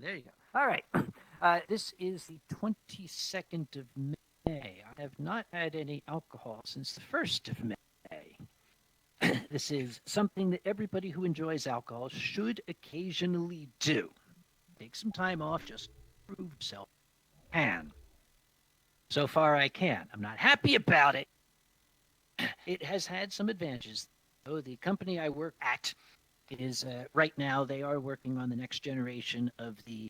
There you go. All right. This is the 22nd of May. I have not had any alcohol since the 1st of May. This is something that everybody who enjoys alcohol should occasionally do. Take some time off, just prove yourself. And so far I can. I'm not happy about it. It has had some advantages. So the company I work at is right now they are working on the next generation of the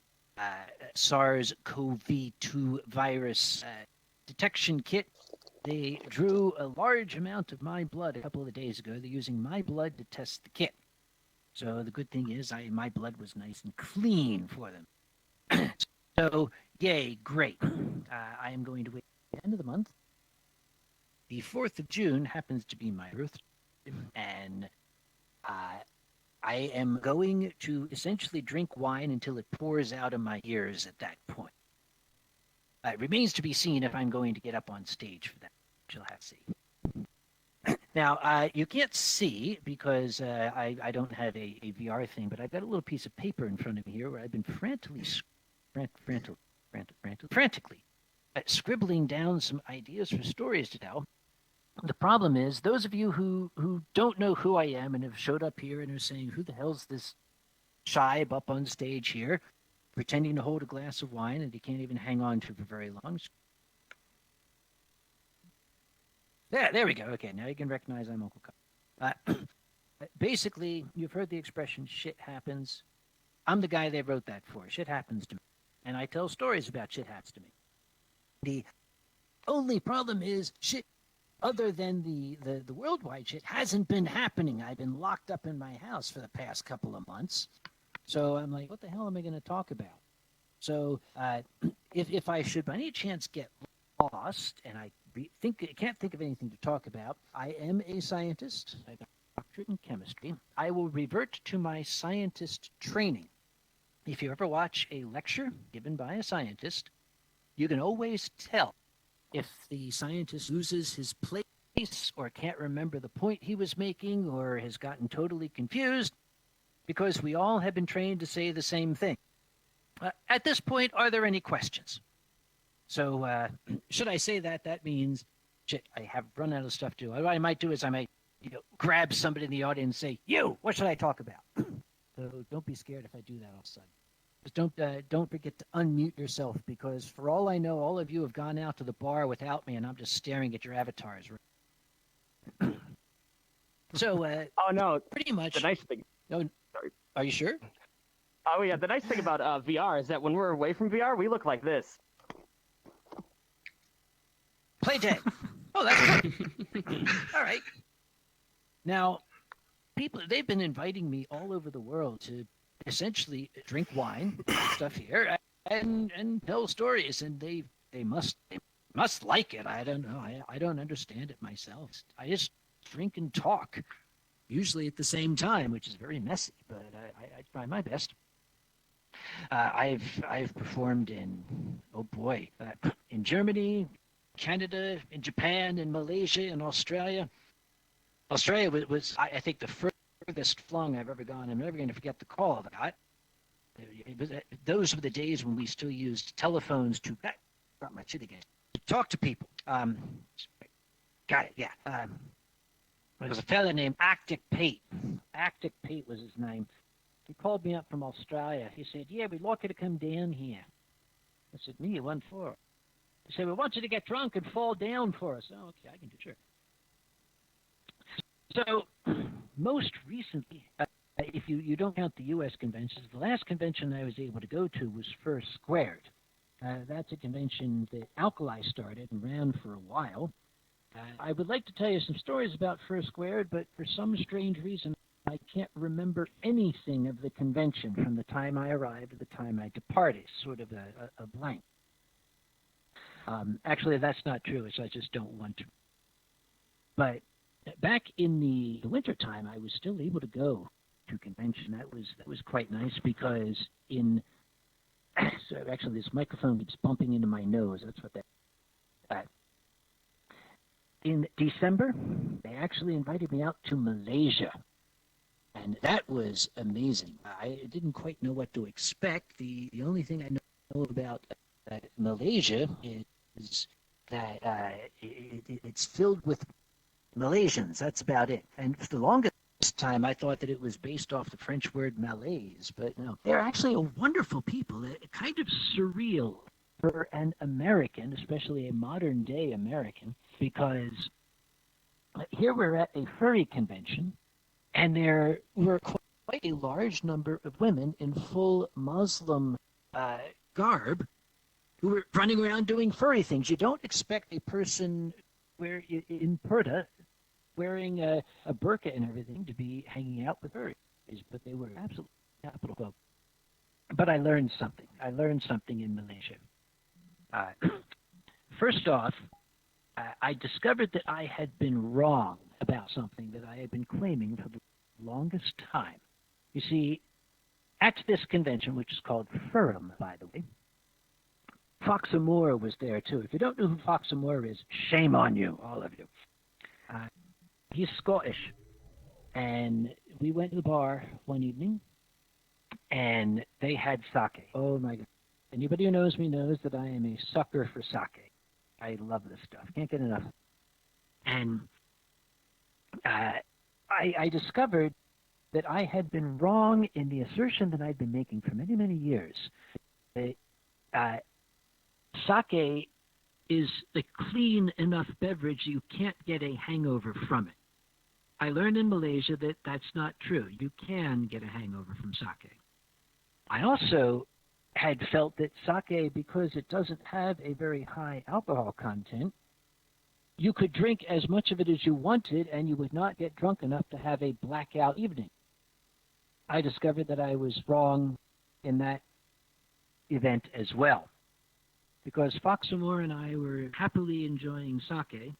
SARS-CoV-2 virus detection kit. They drew a large amount of my blood a couple of days ago. They're using my blood to test the kit. So the good thing is my blood was nice and clean for them. So, yay, great. I am going to wait at the end of the month. The 4th of June happens to be my birthday, and I am going to essentially drink wine until it pours out of my ears at that point. It remains to be seen if I'm going to get up on stage for that. You'll have to see. Now, you can't see because I don't have a VR thing, but I've got a little piece of paper in front of me here where I've been frantically scribbling down some ideas for stories to tell. The problem is, those of you who don't know who I am and have showed up here and are saying, who the hell's this shibe up on stage here, pretending to hold a glass of wine that he can't even hang on to for very long. There we go. Okay, now you can recognize I'm Uncle Kage. Basically, you've heard the expression, shit happens. I'm the guy they wrote that for. Shit happens to me. And I tell stories about shit happens to me. The only problem is shit other than the worldwide shit hasn't been happening. I've been locked up in my house for the past couple of months. So I'm like, what the hell am I going to talk about? So if I should by any chance get lost and I can't think of anything to talk about, I am a scientist. I got a doctorate in chemistry. I will revert to my scientist training. If you ever watch a lecture given by a scientist, you can always tell if the scientist loses his place or can't remember the point he was making or has gotten totally confused, because we all have been trained to say the same thing. At this point, are there any questions? So should I say that? That means, shit, I have run out of stuff to do. What I might do is I might grab somebody in the audience and say, you, what should I talk about? So don't be scared if I do that all of a sudden. Just don't forget to unmute yourself, because for all I know, all of you have gone out to the bar without me, and I'm just staring at your avatars. So, oh no, pretty much. The nice thing. No, sorry. Are you sure? Oh yeah, the nice thing about VR is that when we're away from VR, we look like this. Play dead. Oh, that's good. All right. Now, they've been inviting me all over the world to essentially drink wine, stuff here, and tell stories, and they must like it. I don't know. I don't understand it myself. I just drink and talk, usually at the same time, which is very messy, but I try my best. I've performed in in Germany, Canada, in Japan, in Malaysia, in Australia. Australia was I think the furthest flung I've ever gone. I'm never going to forget the call that I got. Those were the days when we still used telephones to got my shit again. To talk to people. Got it. Yeah. There was a fella named Arctic Pete. Arctic Pete was his name. He called me up from Australia. He said, "Yeah, we'd like you to come down here." I said, "Me, what for?" He said, "We want you to get drunk and fall down for us." Oh, okay, I can do sure. So, most recently, if you don't count the U.S. conventions, the last convention I was able to go to was First Squared. That's a convention that Alkali started and ran for a while. I would like to tell you some stories about First Squared, but for some strange reason, I can't remember anything of the convention from the time I arrived to the time I departed. It's sort of a blank. Actually, that's not true. It's I just don't want to. But back in the wintertime, I was still able to go to convention. That was quite nice because so actually this microphone keeps bumping into my nose. That's what that. In December, they actually invited me out to Malaysia. And that was amazing. I didn't quite know what to expect. The only thing I know about Malaysia is that it's filled with Malaysians. That's about it. And for the longest time, I thought that it was based off the French word Malaise, but no, they're actually a wonderful people. Kind of surreal for an American, especially a modern day American, because here we're at a furry convention, and there were quite a large number of women in full Muslim uh, garb who were running around doing furry things. You don't expect a person where in Purta wearing a burqa and everything to be hanging out with furries, but they were absolutely capital folk. But I learned something. I learned something in Malaysia. Uh, First off, I discovered that I had been wrong about something that I had been claiming for the longest time. You see, at this convention, which is called Furum, by the way, Foxamore was there too. If you don't know who Foxamore is, shame on you, all of you. Uh, he's Scottish, and we went to the bar one evening, and they had sake. Oh my god! Anybody who knows me knows that I am a sucker for sake. I love this stuff. Can't get enough. And uh, I discovered that I had been wrong in the assertion that I'd been making for many, many years. That uh, sake is a clean enough beverage you can't get a hangover from it. I learned in Malaysia that that's not true. You can get a hangover from sake. I also had felt that sake, because it doesn't have a very high alcohol content, you could drink as much of it as you wanted and you would not get drunk enough to have a blackout evening. I discovered that I was wrong in that event as well, because Foxamore and I were happily enjoying sake,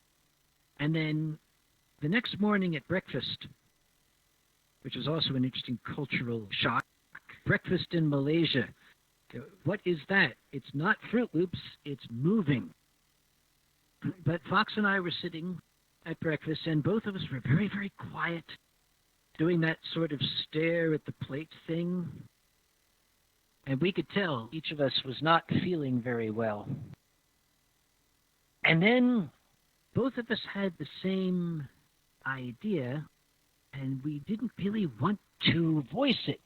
and then the next morning at breakfast, which was also an interesting cultural shock, breakfast in Malaysia. What is that? It's not Fruit Loops, it's moving. But Fox and I were sitting at breakfast, and both of us were very, very quiet, doing that sort of stare at the plate thing. And we could tell each of us was not feeling very well. And then both of us had the same idea, and we didn't really want to voice it.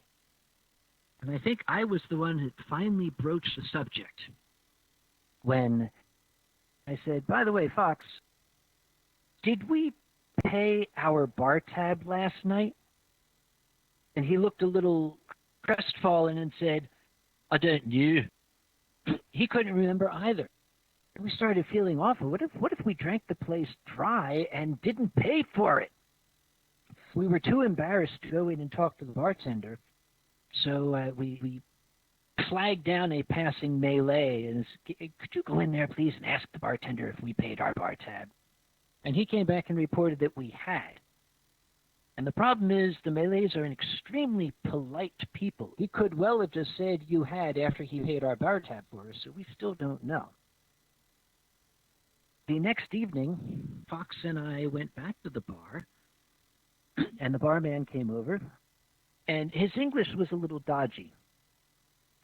And I think I was the one who finally broached the subject when I said, by the way, Fox, did we pay our bar tab last night? And he looked a little crestfallen and said, I don't know. He couldn't remember either. We started feeling awful. What if we drank the place dry and didn't pay for it? We were too embarrassed to go in and talk to the bartender, so we flagged down a passing melee and said, could you go in there, please, and ask the bartender if we paid our bar tab? And he came back and reported that we had. And the problem is the Malays are an extremely polite people. He could well have just said you had after he paid our bar tab for us, so we still don't know. The next evening, Fox and I went back to the bar, and the barman came over, and his English was a little dodgy.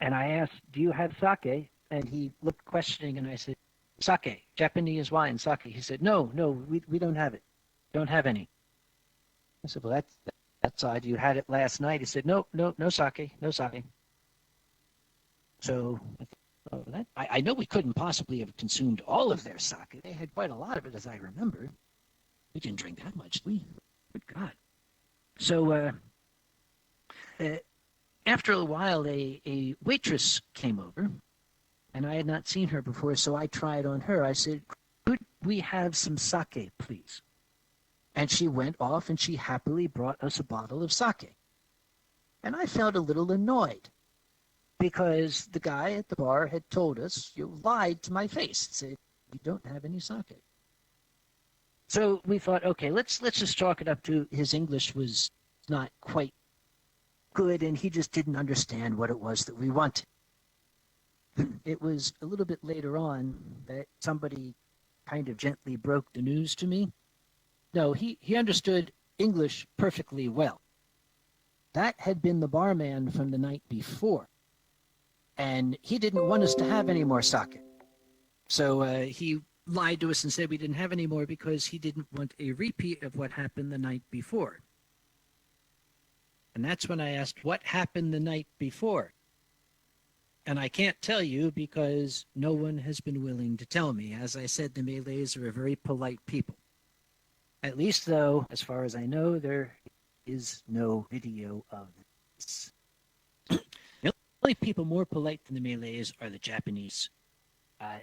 And I asked, do you have sake? And he looked questioning, and I said, sake, Japanese wine, sake. He said, no, we don't have it. Don't have any. I said, well, that's odd. You had it last night. He said, no sake, no sake. So I know we couldn't possibly have consumed all of their sake. They had quite a lot of it, as I remember. We didn't drink that much, did we? Good God. So after a while, a waitress came over, and I had not seen her before, so I tried on her. I said, could we have some sake, please? And she went off, and she happily brought us a bottle of sake. And I felt a little annoyed, because the guy at the bar had told us, you lied to my face, said, we don't have any sake. So we thought, okay, let's just chalk it up to his English was not quite good, and he just didn't understand what it was that we wanted. It was a little bit later on that somebody kind of gently broke the news to me. No, he understood English perfectly well. that had been the barman from the night before. And he didn't want us to have any more sake. So he lied to us and said we didn't have any more because he didn't want a repeat of what happened the night before. And that's when I asked, what happened the night before? And I can't tell you because no one has been willing to tell me. As I said, the Malays are a very polite people. At least, though, as far as I know, there is no video of this. The only people more polite than the Malays are the Japanese.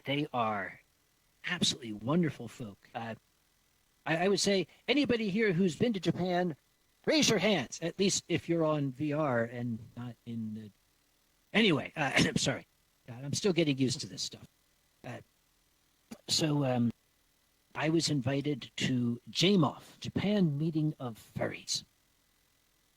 They are absolutely wonderful folk. I would say anybody here who's been to Japan, raise your hands, at least if you're on VR and not in the... Anyway, I'm sorry. I'm still getting used to this stuff. So I was invited to JMOF, Japan Meeting of Furries.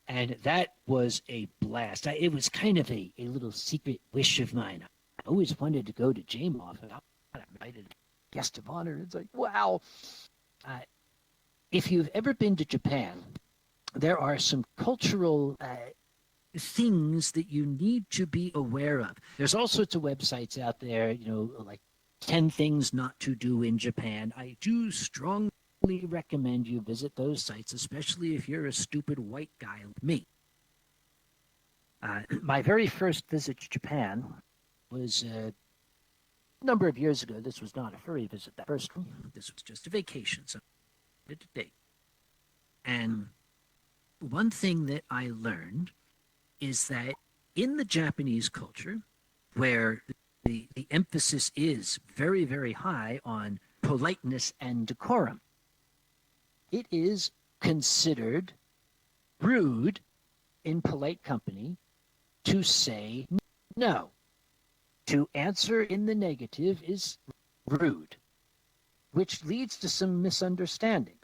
And that was a blast. It was kind of a little secret wish of mine. I always wanted to go to JMOF, and I got invited as guest of honor. It's like, wow. If you've ever been to Japan, there are some cultural things that you need to be aware of. There's all sorts of websites out there, like 10 things not to do in Japan. I do strongly recommend you visit those sites, especially if you're a stupid white guy like me. My very first visit to Japan was a number of years ago. This was not a furry visit, that first one. This was just a vacation, so I did a date. And one thing that I learned is that in the Japanese culture, where the emphasis is very, very high on politeness and decorum, it is considered rude in polite company to say no. To answer in the negative is rude, which leads to some misunderstandings.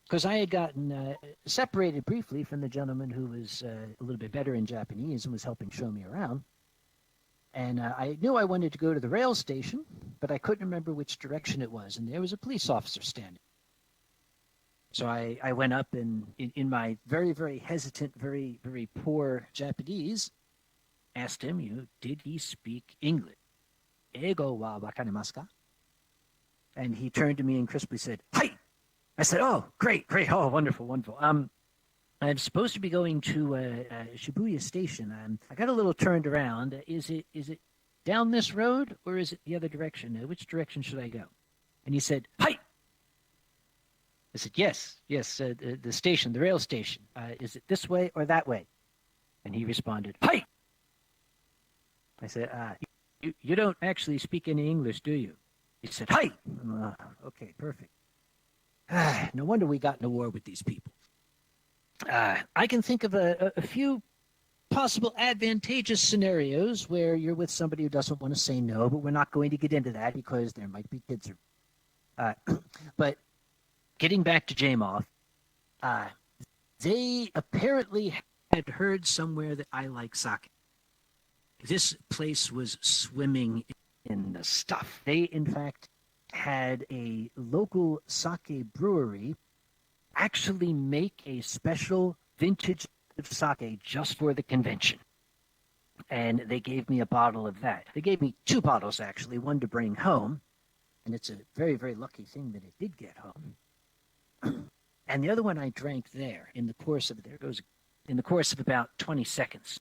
Because I had gotten separated briefly from the gentleman who was a little bit better in Japanese and was helping show me around. And I knew I wanted to go to the rail station, but I couldn't remember which direction it was. And there was a police officer standing. So I went up and in my very, very hesitant, very, very poor Japanese, asked him, did he speak English? Eigo wa wakarimasu ka? And he turned to me and crisply said, "Hi!" I said, "Oh, great. Oh, wonderful. I'm supposed to be going to Shibuya Station. I got a little turned around. Is it down this road or is it the other direction? Which direction should I go?" And he said, "Hi!" I said, yes, the station, the rail station. Is it this way or that way? And he responded, "Hi!" I said, you don't actually speak any English, do you? He said, "Hi!" Okay, perfect. No wonder we got in a war with these people. I can think of a few possible advantageous scenarios where you're with somebody who doesn't want to say no, but we're not going to get into that because there might be kids. But getting back to JMOF, they apparently had heard somewhere that I like sake. This place was swimming in the stuff. They, in fact, had a local sake brewery actually make a special vintage sake just for the convention. And they gave me a bottle of that. They gave me 2 bottles, actually, one to bring home. And it's a very, very lucky thing that it did get home. And the other one I drank there in the course of, about 20 seconds.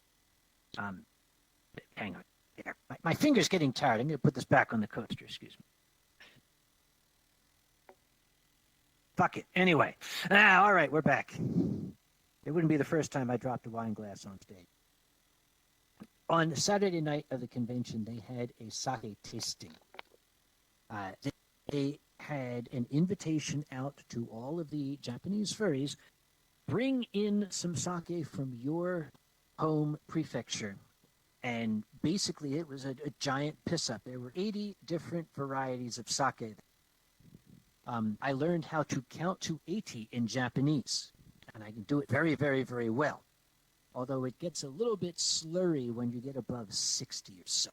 Hang on. There. My finger's getting tired. I'm going to put this back on the coaster. Excuse me. Fuck it. Anyway. All right, we're back. It wouldn't be the first time I dropped a wine glass on stage. On Saturday night of the convention, they had a sake tasting. They had an invitation out to all of the Japanese furries. Bring in some sake from your home prefecture. And basically, it was a giant piss-up. There were 80 different varieties of sake. I learned how to count to 80 in Japanese, and I can do it very, very, very well. Although it gets a little bit slurry when you get above 60 or so.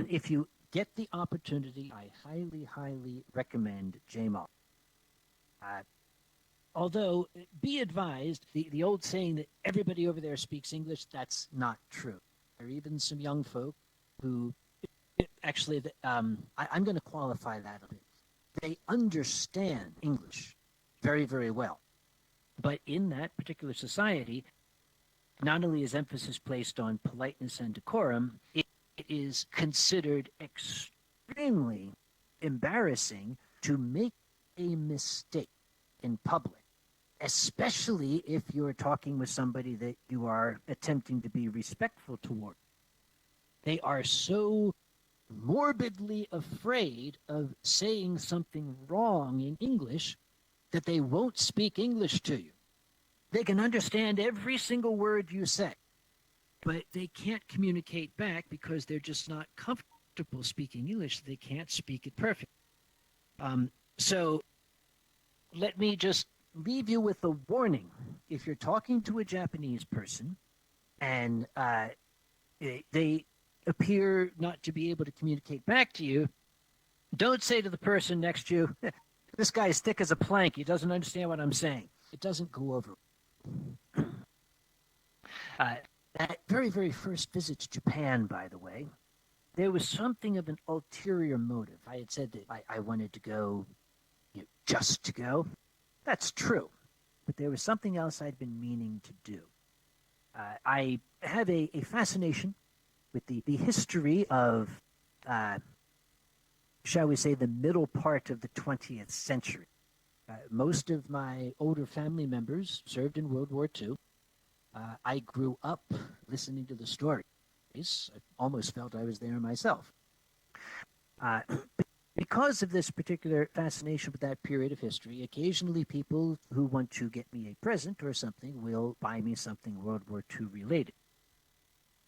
If you get the opportunity, I highly, highly recommend JMOF. Although, be advised, the old saying that everybody over there speaks English, that's not true. There are even some young folk who actually, I'm going to qualify that a bit. They understand English very, very well. But in that particular society, not only is emphasis placed on politeness and decorum, it is considered extremely embarrassing to make a mistake in public, especially if you're talking with somebody that you are attempting to be respectful toward. They are so morbidly afraid of saying something wrong in English that they won't speak English to you. They can understand every single word you say, but they can't communicate back because they're just not comfortable speaking English. They can't speak it perfect. So let me just leave you with a warning. If you're talking to a Japanese person and they appear not to be able to communicate back to you, don't say to the person next to you, this guy is thick as a plank. He doesn't understand what I'm saying. It doesn't go over. That very, very first visit to Japan, by the way, there was something of an ulterior motive. I had said that I wanted to go just to go. That's true. But there was something else I'd been meaning to do. I have a fascination with the history of, shall we say, the middle part of the 20th century. Most of my older family members served in World War II. I grew up listening to the stories. I almost felt I was there myself. Because of this particular fascination with that period of history, occasionally people who want to get me a present or something will buy me something World War II related.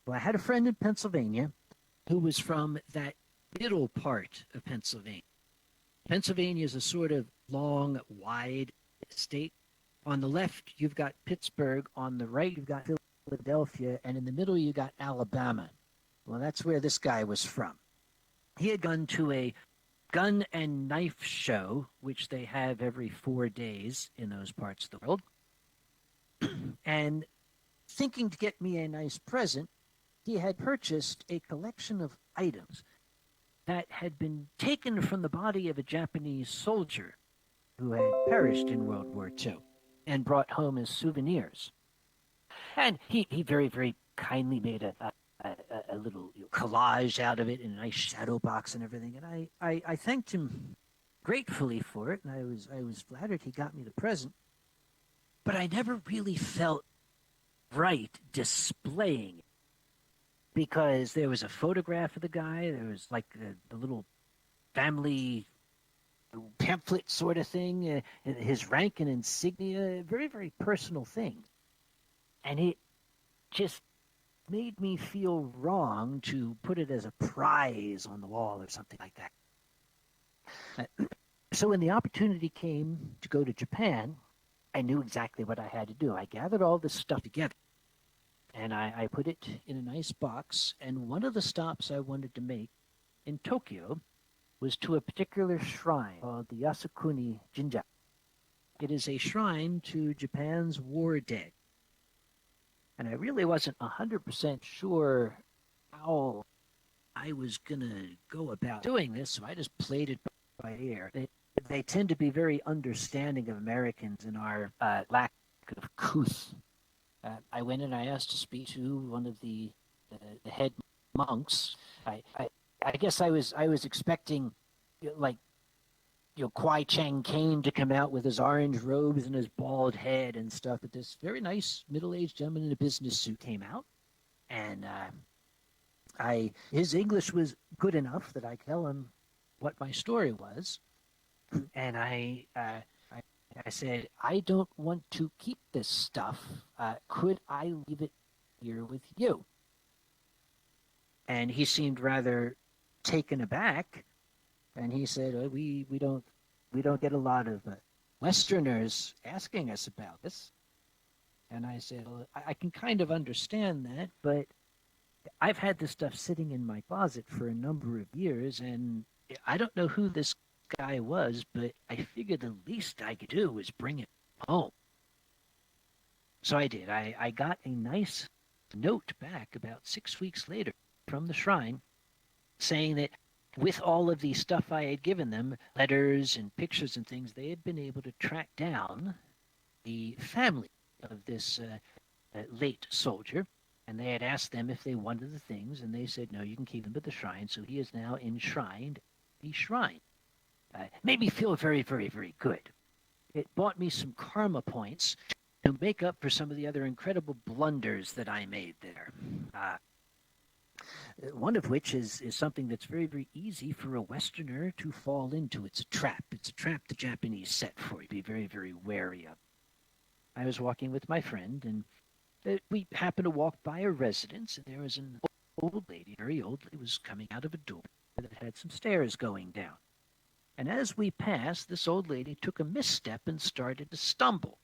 Well, I had a friend in Pennsylvania who was from that middle part of Pennsylvania. Pennsylvania is a sort of long, wide state. On the left, you've got Pittsburgh. On the right, you've got Philadelphia. And in the middle, you got Alabama. Well, that's where this guy was from. He had gone to a gun and knife show, which they have every 4 days in those parts of the world. And thinking to get me a nice present, he had purchased a collection of items that had been taken from the body of a Japanese soldier who had perished in World War II and brought home as souvenirs. And he very, very kindly made a little collage out of it in a nice shadow box and everything. And I thanked him gratefully for it, and I was flattered he got me the present. But I never really felt right displaying it because there was a photograph of the guy. There was like the little family pamphlet sort of thing, his rank and insignia, very, very personal thing. And it just made me feel wrong to put it as a prize on the wall or something like that. So when the opportunity came to go to Japan, I knew exactly what I had to do. I gathered all this stuff together and I put it in a nice box. And one of the stops I wanted to make in Tokyo was to a particular shrine called the Yasukuni Jinja. It is a shrine to Japan's war dead. And I really wasn't 100% sure how I was going to go about doing this, so I just played it by ear. They tend to be very understanding of Americans in our lack of couth. I went and I asked to speak to one of the head monks. I guess I was expecting like Kwai Chang Caine to come out with his orange robes and his bald head and stuff, but this very nice middle-aged gentleman in a business suit came out, and his English was good enough that I could tell him what my story was, and I said, I don't want to keep this stuff. Could I leave it here with you? And he seemed rather taken aback. And he said, we don't get a lot of Westerners asking us about this. And I said, well, I can kind of understand that, but I've had this stuff sitting in my closet for a number of years, and I don't know who this guy was, but I figured the least I could do was bring it home. So I did. I got a nice note back about 6 weeks later from the shrine saying that with all of the stuff I had given them, letters and pictures and things, they had been able to track down the family of this late soldier. And they had asked them if they wanted the things, and they said, no, you can keep them at the shrine. So he is now enshrined at the shrine. Made me feel very, very, very good. It bought me some karma points to make up for some of the other incredible blunders that I made there. One of which is something that's very, very easy for a Westerner to fall into. It's a trap. It's a trap the Japanese set for you. Be very, very wary of. I was walking with my friend, and we happened to walk by a residence, and there was an old lady, very old, lady, was coming out of a door that had some stairs going down. And as we passed, this old lady took a misstep and started to stumble.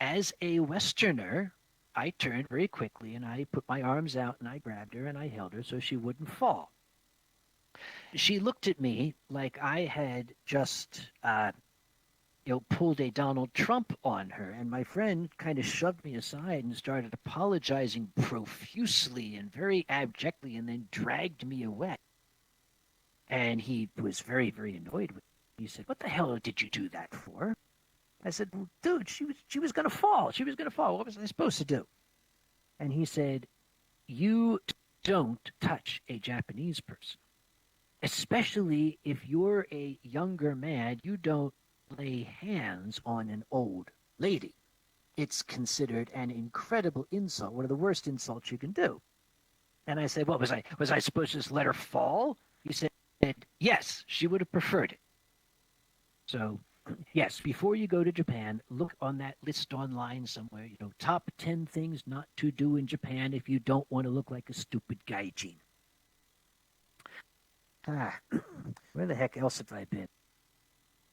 As a Westerner, I turned very quickly and I put my arms out and I grabbed her and I held her so she wouldn't fall. She looked at me like I had just pulled a Donald Trump on her, and my friend kind of shoved me aside and started apologizing profusely and very abjectly, and then dragged me away. And he was very, very annoyed with me. He said, "What the hell did you do that for?" I said, "Well, dude, she was gonna fall. She was gonna fall. What was I supposed to do?" And he said, "You don't touch a Japanese person, especially if you're a younger man. You don't lay hands on an old lady. It's considered an incredible insult, one of the worst insults you can do." And I said, "What was I supposed to just let her fall?" He said, "Yes, she would have preferred it." So, yes, before you go to Japan, look on that list online somewhere, top 10 things not to do in Japan if you don't want to look like a stupid gaijin. Where the heck else have I been?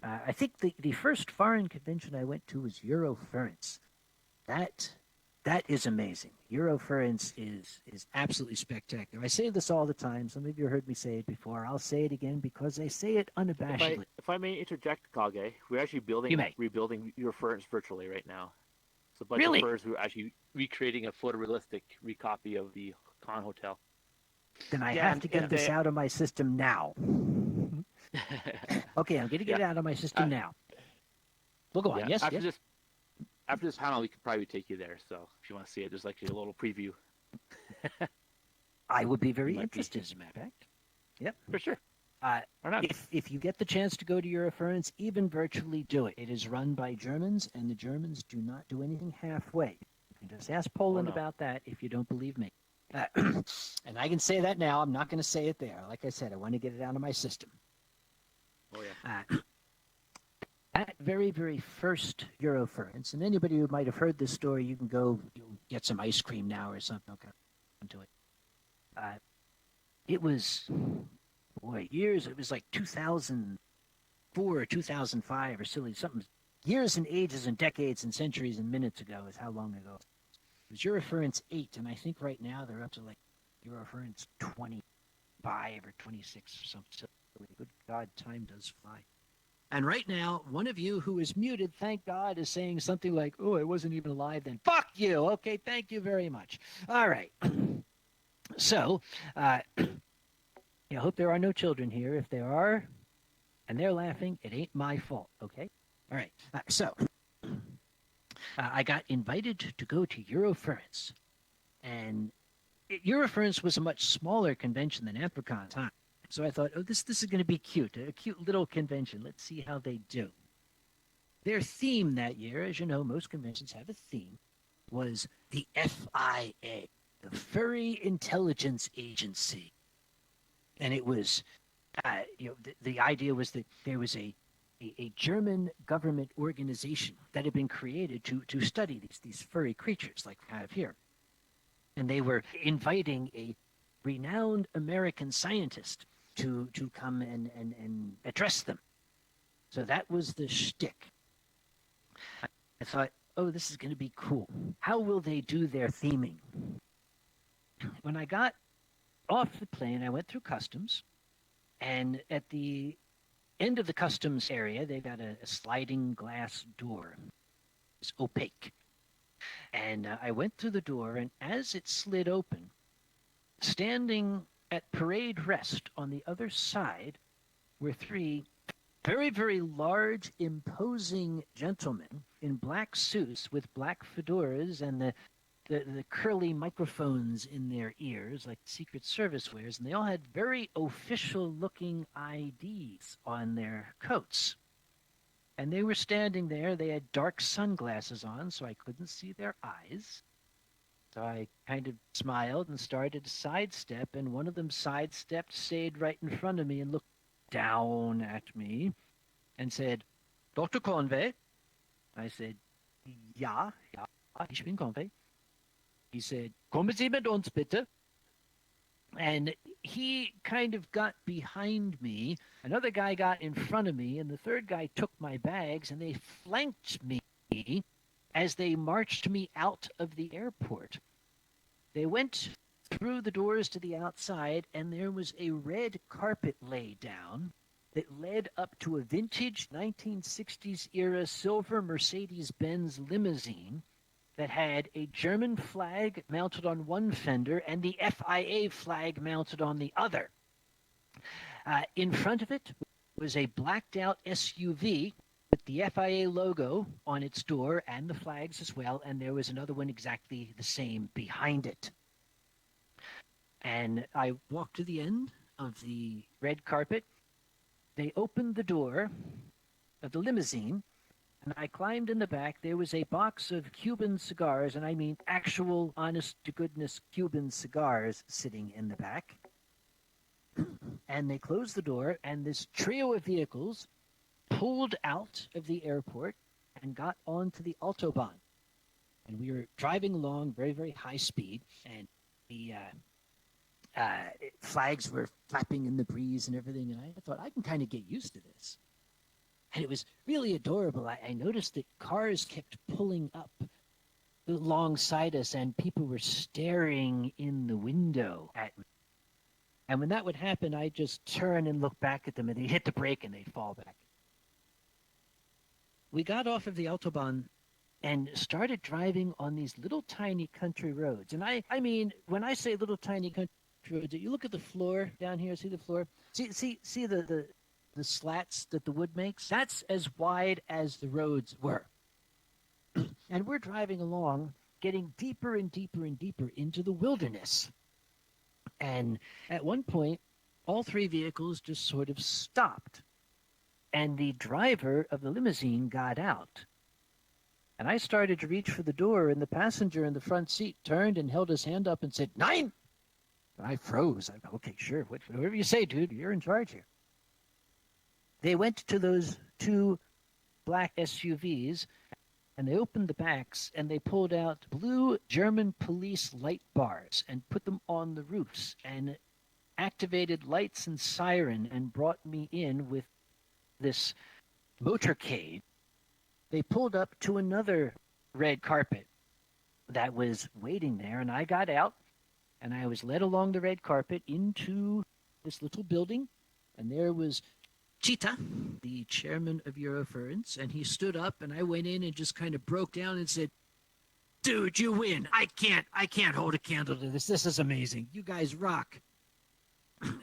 I think the first foreign convention I went to was Eurofurence. That is amazing. Eurofurence is absolutely spectacular. I say this all the time. Some of you heard me say it before. I'll say it again because I say it unabashedly. If I may interject, Kage, we're actually rebuilding your furs virtually right now. So a bunch of furs, we're actually recreating a photorealistic recopy of the Khan Hotel. Then I have to get this out of my system now. Okay, I'm going to get it out of my system now. We'll go on. Yes. After this panel, we could probably take you there. So if you want to see it, there's like a little preview. I would be very interested, as a matter of fact. Yep. For sure. If you get the chance to go to Eurofurence, even virtually do it. It is run by Germans, and the Germans do not do anything halfway. You can just ask Poland about that if you don't believe me. And I can say that now. I'm not going to say it there. Like I said, I want to get it out of my system. Oh, yeah. That very, very first Eurofurence, and anybody who might have heard this story, you can go get some ice cream now or something. Okay, into it. It was, years. It was like 2004 or 2005 or something. Years and ages and decades and centuries and minutes ago is how long ago. It was Eurofurence 8, and I think right now they're up to like Eurofurence 25 or 26 or something. Good God, time does fly. And right now, one of you who is muted, thank God, is saying something like, "Oh, I wasn't even alive then." Fuck you. Okay, thank you very much. All right. So, I hope there are no children here. If there are, and they're laughing, it ain't my fault. Okay? All right. I got invited to go to Eurofurence. And Eurofurence was a much smaller convention than Apricon time. So I thought, this is going to be cute, a cute little convention. Let's see how they do. Their theme that year, as you know, most conventions have a theme, was the FIA, the Furry Intelligence Agency. And it was, the idea was that there was a German government organization that had been created to study these furry creatures like we have here. And they were inviting a renowned American scientist to come and address them. So that was the shtick. I thought, this is going to be cool. How will they do their theming? When I got off the plane, I went through customs, and at the end of the customs area, they've got a sliding glass door. was opaque. And I went through the door, and as it slid open, standing at parade rest on the other side were three very, very large, imposing gentlemen in black suits with black fedoras and the curly microphones in their ears, like Secret Service wears, and they all had very official-looking IDs on their coats. And they were standing there. They had dark sunglasses on, so I couldn't see their eyes. So I kind of smiled and started to sidestep, and one of them sidestepped, stayed right in front of me, and looked down at me and said, Dr. Conway? I said, ja, ich bin Conway. He said, kommen Sie mit uns, bitte. And he kind of got behind me. Another guy got in front of me, and the third guy took my bags, and they flanked me as they marched me out of the airport. They went through the doors to the outside, and there was a red carpet laid down that led up to a vintage 1960s era silver Mercedes-Benz limousine that had a German flag mounted on one fender and the FIA flag mounted on the other. In front of it was a blacked-out SUV with the FIA logo on its door and the flags as well, and there was another one exactly the same behind it. And I walked to the end of the red carpet. They opened the door of the limousine, and I climbed in the back. There was a box of Cuban cigars, and I mean actual, honest-to-goodness Cuban cigars sitting in the back. And they closed the door, and this trio of vehicles pulled out of the airport and got onto the Autobahn. And we were driving along very, very high speed, and the flags were flapping in the breeze and everything, and I thought, I can kind of get used to this. And it was really adorable. I noticed that cars kept pulling up alongside us, and people were staring in the window at me. And when that would happen, I'd just turn and look back at them, and they'd hit the brake, and they'd fall back. We got off of the Autobahn and started driving on these little tiny country roads. And I mean, when I say little tiny country roads, you look at the floor down here, see the floor? See the slats that the wood makes? That's as wide as the roads were. And we're driving along, getting deeper and deeper and deeper into the wilderness. And at one point, all three vehicles just sort of stopped. And the driver of the limousine got out. And I started to reach for the door, and the passenger in the front seat turned and held his hand up and said, "Nein!" And I froze. I'm okay, sure. Whatever you say, dude. You're in charge here. They went to those two black SUVs, and they opened the backs, and they pulled out blue German police light bars and put them on the roofs and activated lights and siren and brought me in with this motorcade. They pulled up to another red carpet that was waiting there, and I got out, and I was led along the red carpet into this little building, and there was Chita, the chairman of Eurofurence, and he stood up, and I went in and just kind of broke down and said, "Dude, you win. I can't hold a candle to this. This is amazing. You guys rock."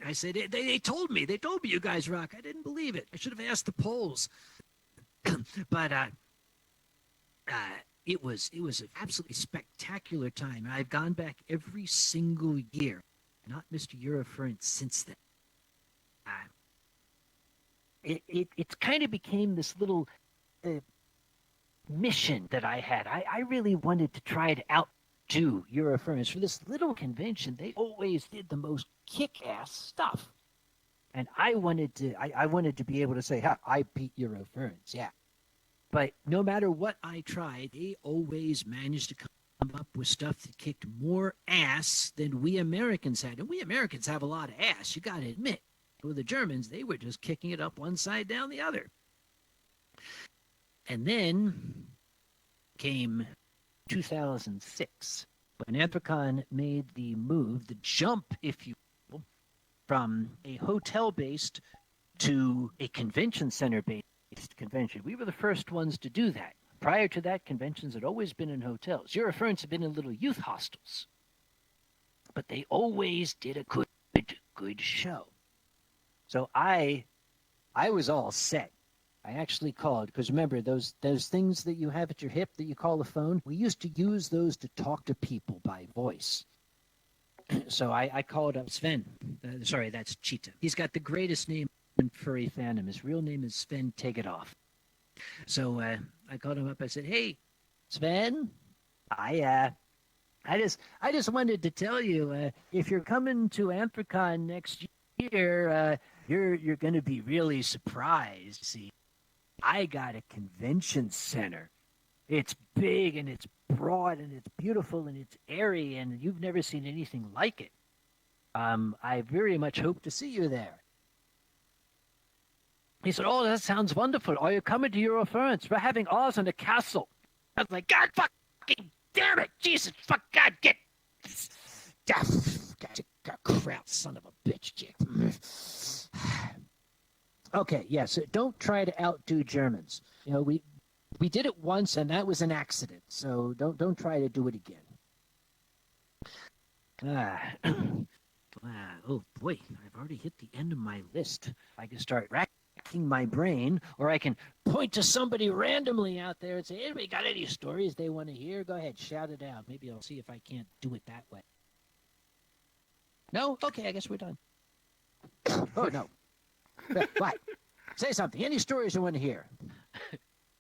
I said, they told me you guys rock. I didn't believe it. I should have asked the Poles. But it was an absolutely spectacular time. I've gone back every single year, not Mr. Eurofurence since then. It kind of became this little mission that I had. I really wanted to try to outdo Eurofurence. For this little convention, they always did the most kick-ass stuff. And I wanted to be able to say, I beat Eurofurence, yeah. But no matter what I tried, they always managed to come up with stuff that kicked more ass than we Americans had. And we Americans have a lot of ass, you got to admit. With the Germans, they were just kicking it up one side down the other. And then came 2006, when Anthrocon made the move, the jump, if you will, from a hotel-based to a convention center-based convention. We were the first ones to do that. Prior to that, conventions had always been in hotels. Eurofurence had been in little youth hostels, but they always did a good show. So I was all set. I actually called because remember those things that you have at your hip that you call the phone. We used to use those to talk to people by voice. So I called up Sven. Sorry, that's Cheetah. He's got the greatest name in furry fandom. His real name is Sven Tegedoff. So I called him up. I said, "Hey, Sven, I just wanted to tell you if you're coming to Anthrocon next year, you're going to be really surprised. See, I got a convention center. It's big and it's broad and it's beautiful and it's airy and you've never seen anything like it. I very much hope to see you there." He said, "Oh, that sounds wonderful. Are you coming to Eurofurence? We're having ours in a castle." I was like, "God fucking damn it. Jesus, fuck, God, get... crap, son of a bitch, Jake." Okay, yes, don't try to outdo Germans. You know, we did it once, and that was an accident. So don't try to do it again. Oh boy, I've already hit the end of my list. I can start racking my brain, or I can point to somebody randomly out there and say, "Hey, anybody got any stories they want to hear? Go ahead, shout it out. Maybe I'll see if I can't do it that way." No? Okay, I guess we're done. Oh, no. What? Say something. Any stories you want to hear?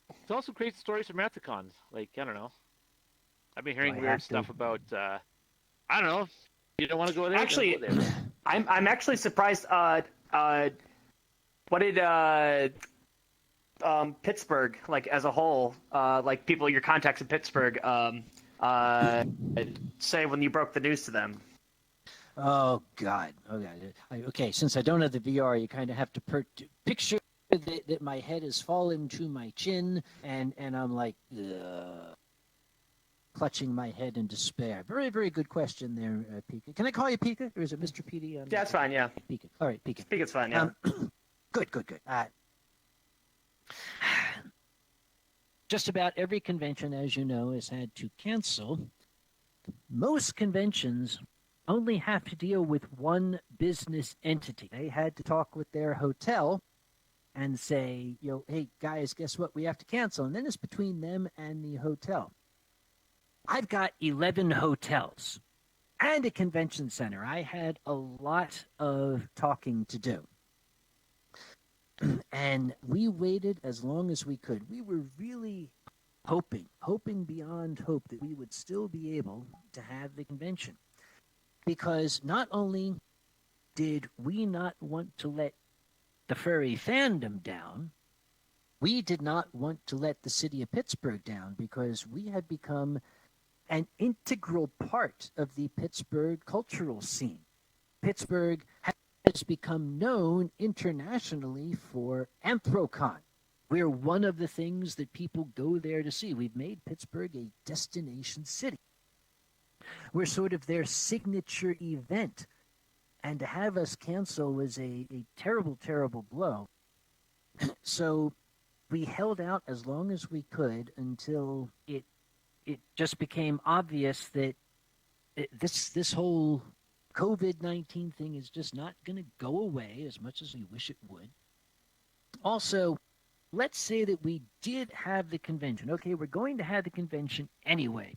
It's also great stories from Anthicons. Like, I don't know. I've been hearing weird stuff about, I don't know. You don't want to go there? Actually, go there. I'm actually surprised. What did Pittsburgh, like as a whole, like people, your contacts in Pittsburgh, say when you broke the news to them? Oh God! Oh God! Okay, since I don't have the VR, you kind of have to picture that my head has fallen to my chin, and I'm like clutching my head in despair. Very, very good question there, Pika. Can I call you Pika, or is it Mr. PD? Yeah, that's fine. Yeah, Pika. All right, Pika. Pika's fine. Yeah. Good. Just about every convention, as you know, has had to cancel. Most conventions only have to deal with one business entity. They had to talk with their hotel and say, "Hey, guys, guess what? We have to cancel." And then it's between them and the hotel. I've got 11 hotels and a convention center. I had a lot of talking to do. And we waited as long as we could. We were really hoping beyond hope that we would still be able to have the convention. Because not only did we not want to let the furry fandom down, we did not want to let the city of Pittsburgh down because we had become an integral part of the Pittsburgh cultural scene. Pittsburgh has become known internationally for Anthrocon. We're one of the things that people go there to see. We've made Pittsburgh a destination city. We're sort of their signature event. And to have us cancel was a terrible, terrible blow. So we held out as long as we could until it just became obvious that this whole COVID-19 thing is just not going to go away as much as we wish it would. Also, let's say that we did have the convention. Okay, we're going to have the convention anyway.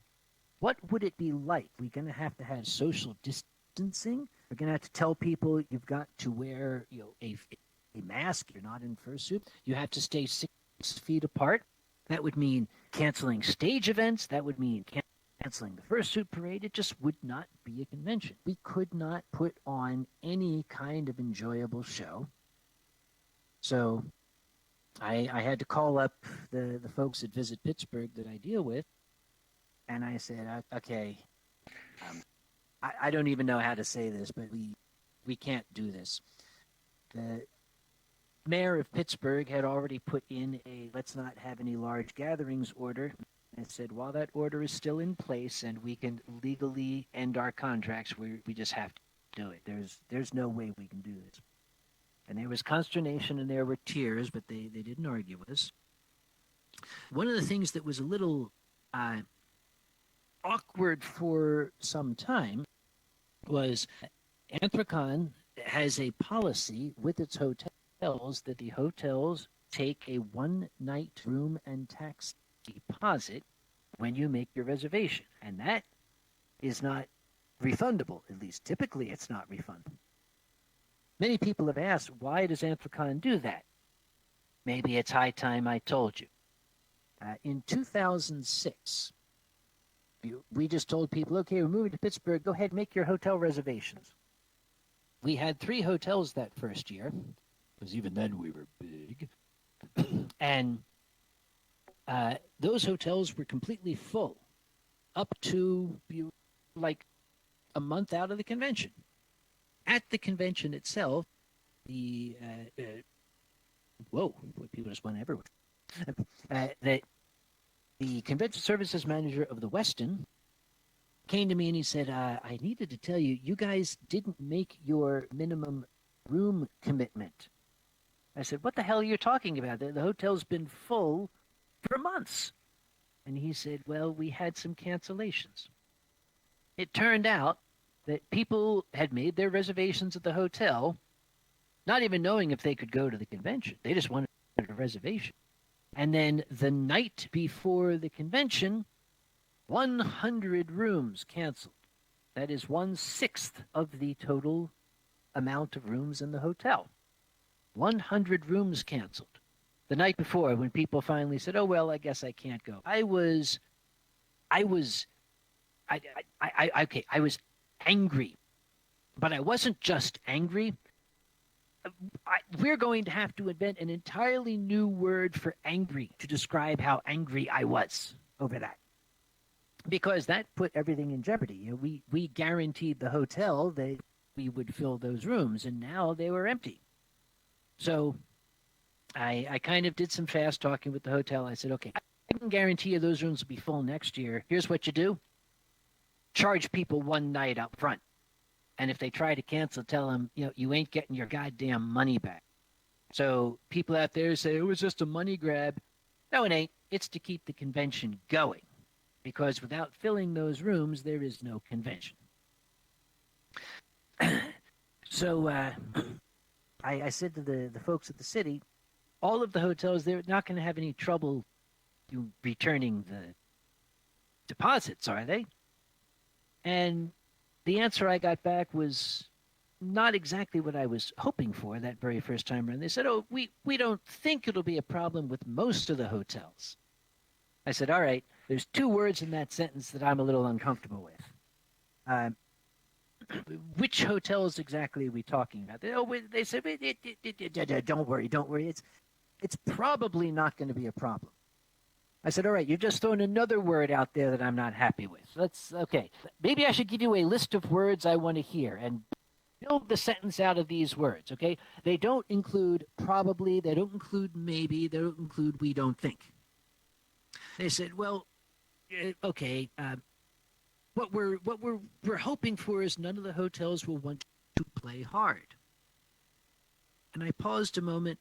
What would it be like? We're going to have social distancing. We're going to have to tell people you've got to wear a mask. You're not in fursuit. You have to stay 6 feet apart. That would mean canceling stage events. That would mean canceling the fursuit parade. It just would not be a convention. We could not put on any kind of enjoyable show. So I had to call up the folks at Visit Pittsburgh that I deal with, and I said, okay, I don't even know how to say this, but we can't do this. The mayor of Pittsburgh had already put in a let's not have any large gatherings order. I said, while that order is still in place and we can legally end our contracts, we just have to do it. There's no way we can do this. And there was consternation and there were tears, but they didn't argue with us. One of the things that was a little awkward for some time was Anthrocon has a policy with its hotels that the hotels take a one-night room and tax deposit when you make your reservation. And that is not refundable. At least typically it's not refundable. Many people have asked, why does Anthrocon do that? Maybe it's high time I told you. In 2006, we just told people, okay, we're moving to Pittsburgh. Go ahead, make your hotel reservations. We had 3 hotels that first year, because even then we were big. And those hotels were completely full up to like a month out of the convention. At the convention itself, the people just went everywhere. The convention services manager of the Westin came to me and he said, I needed to tell you, you guys didn't make your minimum room commitment. I said, what the hell are you talking about? The hotel's been full for months. And he said, well, we had some cancellations. It turned out that people had made their reservations at the hotel, not even knowing if they could go to the convention. They just wanted a reservation. And then the night before the convention, 100 rooms canceled. That is 1/6 of the total amount of rooms in the hotel. 100 rooms canceled. The night before, when people finally said, oh, well, I guess I can't go. I was angry. But I wasn't just angry. We're going to have to invent an entirely new word for angry to describe how angry I was over that. Because that put everything in jeopardy. You know, we guaranteed the hotel that we would fill those rooms, and now they were empty. So I kind of did some fast talking with the hotel. I said, okay, I can guarantee you those rooms will be full next year. Here's what you do. Charge people one night up front. And if they try to cancel, tell them, you ain't getting your goddamn money back. So people out there say, it was just a money grab. No, it ain't. It's to keep the convention going. Because without filling those rooms, there is no convention. So I said to the folks at the city, all of the hotels, they're not going to have any trouble returning the deposits, are they? And the answer I got back was not exactly what I was hoping for that very first time around. They said, oh, we don't think it'll be a problem with most of the hotels. I said, all right, there's 2 words in that sentence that I'm a little uncomfortable with. Which hotels exactly are we talking about? They said, don't worry. It's probably not going to be a problem. I said, all right, you've just thrown another word out there that I'm not happy with. Okay. Maybe I should give you a list of words I want to hear and build the sentence out of these words, okay? They don't include probably, they don't include maybe, they don't include we don't think. They said, well, okay, what we're hoping for is none of the hotels will want to play hard. And I paused a moment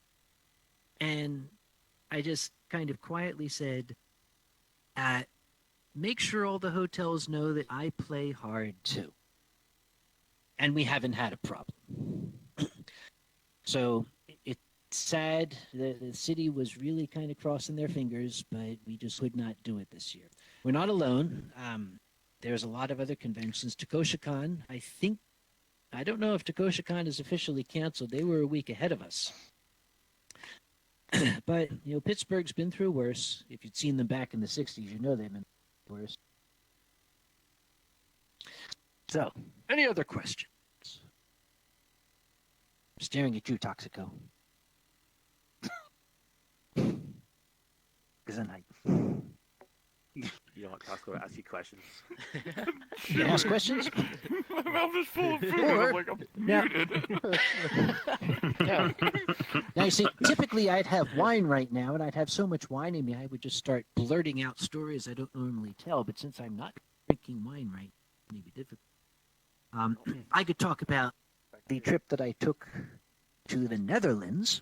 and I just kind of quietly said, make sure all the hotels know that I play hard too. And we haven't had a problem. So it's sad. The city was really kind of crossing their fingers, but we just could not do it this year. We're not alone. There's a lot of other conventions. TaKoshaCon, I don't know if TaKoshaCon is officially canceled. They were a week ahead of us. But, Pittsburgh's been through worse. If you'd seen them back in the 60s, you know they've been worse. So, any other questions? I'm staring at you, Toxico. Because You don't want Costco to ask you questions. You ask questions? My mouth is full of food. I'm muted. Now, you see, typically I'd have wine right now, and I'd have so much wine in me, I would just start blurting out stories I don't normally tell. But since I'm not drinking wine right now, it may be difficult. I could talk about the trip that I took to the Netherlands.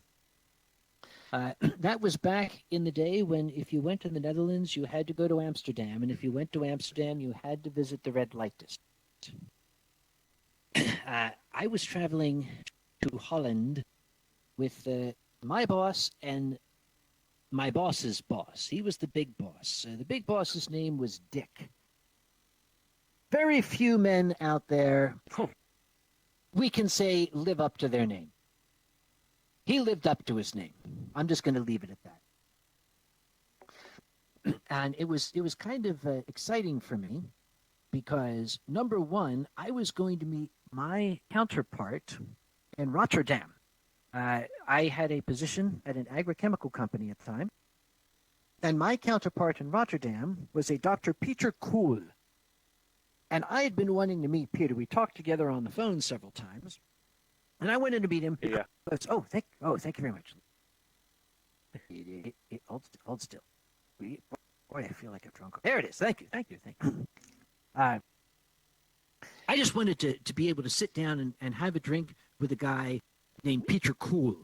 That was back in the day when if you went to the Netherlands, you had to go to Amsterdam. And if you went to Amsterdam, you had to visit the red light district. I was traveling to Holland with my boss and my boss's boss. He was the big boss. The big boss's name was Dick. Very few men out there, we can say, live up to their name. He lived up to his name. I'm just going to leave it at that. And it was kind of exciting for me because, number one, I was going to meet my counterpart in Rotterdam. I had a position at an agrochemical company at the time, and my counterpart in Rotterdam was a Dr. Peter Kool. And I had been wanting to meet Peter. We talked together on the phone several times, and I went in to meet him. Yeah. Thank you very much. Hold still. Boy, I feel like I'm drunk. There it is. Thank you. I just wanted to be able to sit down and have a drink with a guy named Peter Kool,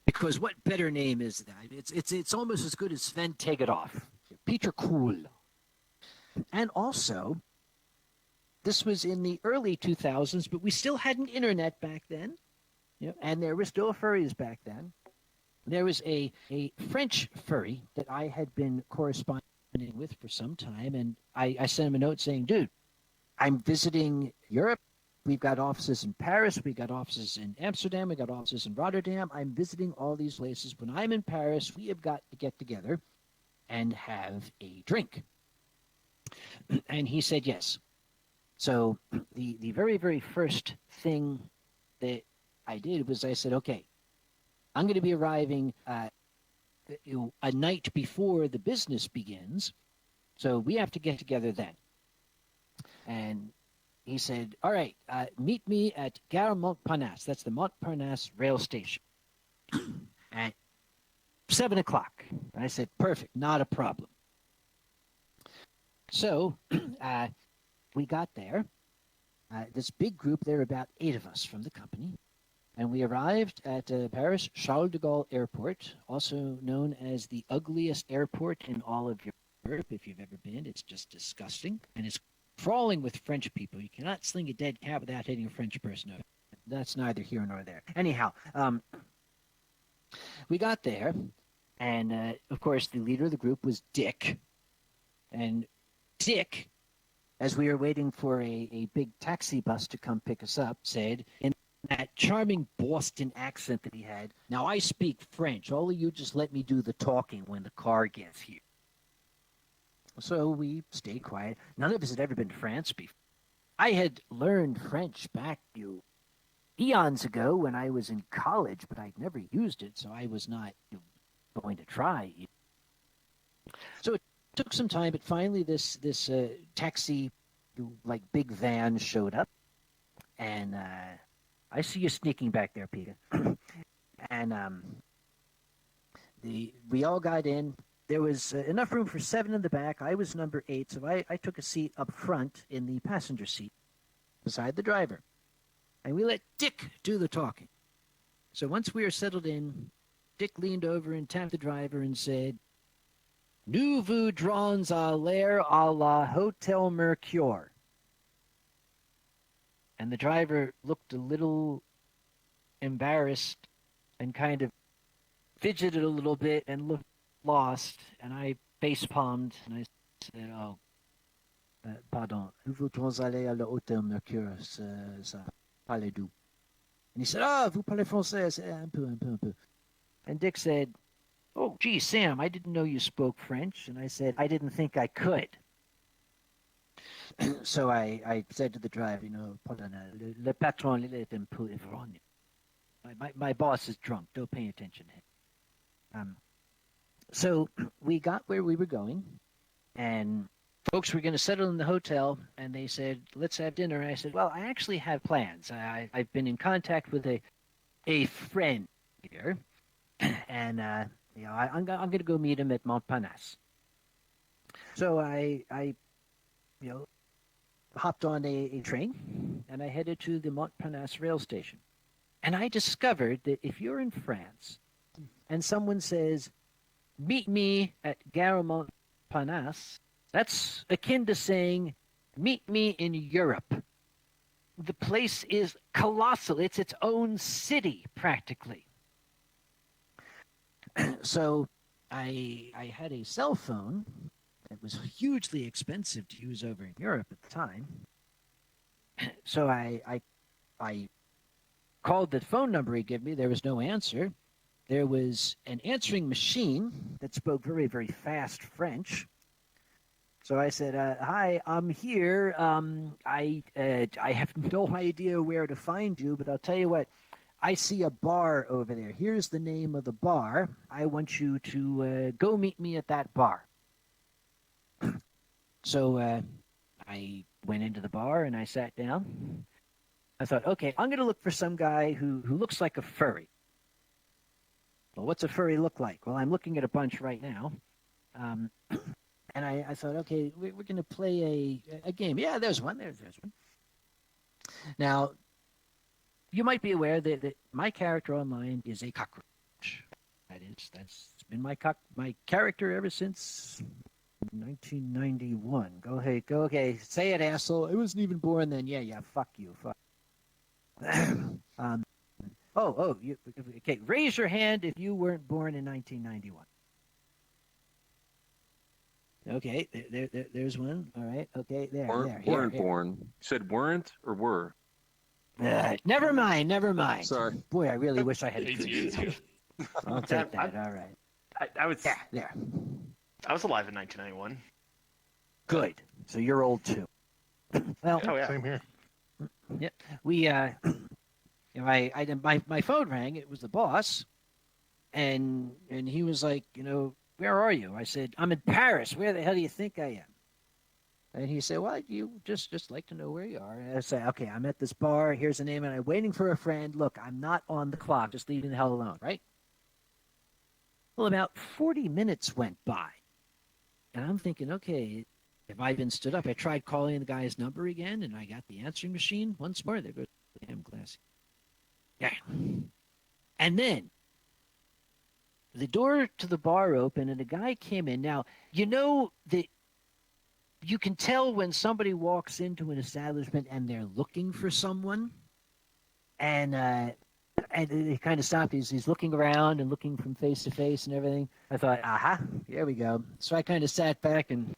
because what better name is that? It's almost as good as Sven Tegetthoff. Peter Kool. And also, this was in the early 2000s, but we still hadn't internet back then, and there were still furries back then. There was a French furry that I had been corresponding with for some time, and I sent him a note saying, dude, I'm visiting Europe. We've got offices in Paris. We got offices in Amsterdam. We got offices in Rotterdam. I'm visiting all these places. When I'm in Paris, we have got to get together and have a drink. And he said yes. So the very, very first thing that I did was I said, okay, I'm going to be arriving a night before the business begins, so we have to get together then. And he said, all right, meet me at Gare Montparnasse. That's the Montparnasse rail station at 7 o'clock. And I said, perfect, not a problem. So we got there. This big group, there were about 8 of us from the company. And we arrived at Paris Charles de Gaulle Airport, also known as the ugliest airport in all of Europe. If you've ever been, it's just disgusting. And it's crawling with French people. You cannot sling a dead cat without hitting a French person. No, that's neither here nor there. Anyhow, we got there, and of course the leader of the group was Dick. And Dick, as we were waiting for a big taxi bus to come pick us up, said in that charming Boston accent that he had, now I speak French. All of you just let me do the talking when the car gets here. So we stayed quiet. None of us had ever been to France before. I had learned French back eons ago when I was in college, but I'd never used it, so I was not going to try. So it took some time, but finally this taxi, like big van, showed up, and I see you sneaking back there, Peter. And we all got in. There was enough room for 7 in the back. I was number 8, so I took a seat up front in the passenger seat beside the driver. And we let Dick do the talking. So once we were settled in, Dick leaned over and tapped the driver and said, Nous voudrons aller à la Hotel Mercure. And the driver looked a little embarrassed and kind of fidgeted a little bit and looked lost. And I face-palmed and I said, oh, pardon, nous voudrons aller à la Hotel Mercure, ça parlez-vous? And he said, vous parlez français? I said, un peu. And Dick said, oh, gee, Sam, I didn't know you spoke French. And I said, I didn't think I could. So I said to the driver, pardon, le patron, il est un peu ivrogne. My boss is drunk. Don't pay attention to him. So we got where we were going, and folks were going to settle in the hotel, and they said, let's have dinner. And I said, well, I actually have plans. I've been in contact with a friend here, and I'm going to go meet him at Montparnasse. So I hopped on a train, and I headed to the Montparnasse rail station. And I discovered that if you're in France, and someone says, meet me at Gare Montparnasse, that's akin to saying, meet me in Europe. The place is colossal. It's its own city, practically. So I had a cell phone that was hugely expensive to use over in Europe at the time. So I called the phone number he gave me. There was no answer. There was an answering machine that spoke very, very fast French. So I said, hi, I'm here. I have no idea where to find you, but I'll tell you what. I see a bar over there. Here's the name of the bar. I want you to go meet me at that bar. So I went into the bar and I sat down. I thought, okay, I'm going to look for some guy who looks like a furry. Well, what's a furry look like? Well, I'm looking at a bunch right now. And I thought, okay, we're going to play a game. Yeah, there's one. There's one. Now, you might be aware that my character online is a cockroach. That's been my character ever since 1991. Go ahead, go. Okay, say it, asshole. I wasn't even born then. Yeah. Fuck you. Fuck. Okay. Raise your hand if you weren't born in 1991. Okay, there's one. All right. Okay, Weren't born. You said weren't or were? Never mind. Sorry. Boy, I really wish I had. I'll take that. All right. I would. Yeah, there. I was alive in 1991. Good. So you're old too. Well, Oh yeah. Same here. yeah. We my phone rang. It was the boss, and he was like, where are you? I said, I'm in Paris. Where the hell do you think I am? And he said, well, you just like to know where you are. And I said, okay, I'm at this bar. Here's the name, and I'm waiting for a friend. Look, I'm not on the clock. Just leave me the hell alone, right? Well, about 40 minutes went by, and I'm thinking, okay, have I been stood up? I tried calling the guy's number again, and I got the answering machine once more. There goes the damn glass. Yeah. And then the door to the bar opened, and a guy came in. Now, that you can tell when somebody walks into an establishment and they're looking for someone, and he kind of stopped. He's looking around and looking from face to face and everything. I thought, aha, here we go. So I kind of sat back and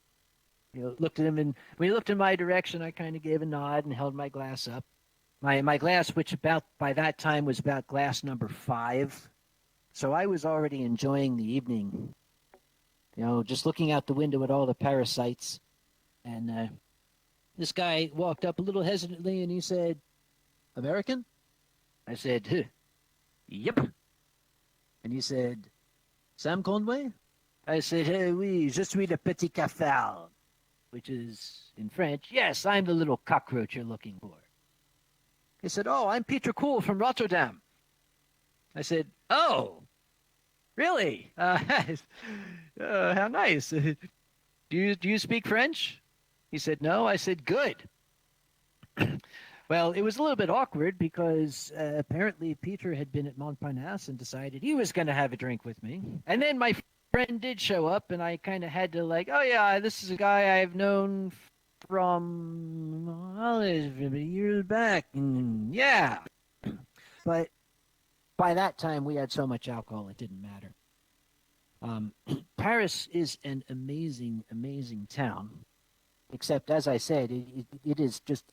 looked at him, and when he looked in my direction, I kind of gave a nod and held my glass up. My glass, which by that time was about glass number 5. So I was already enjoying the evening, just looking out the window at all the parasites. And this guy walked up a little hesitantly, and he said, American? I said, yep. And he said, Sam Conway? I said, oui, je suis le petit cafard, which is, in French, yes, I'm the little cockroach you're looking for. He said, oh, I'm Peter Kool from Rotterdam. I said, oh, really? How nice. Do you speak French? He said, no. I said, good. Well, it was a little bit awkward because apparently Peter had been at Montparnasse and decided he was going to have a drink with me. And then my friend did show up, and I kind of had to oh, yeah, this is a guy I've known from years back. And yeah. But by that time, we had so much alcohol, it didn't matter. Paris is an amazing, amazing town. Except, as I said, it is just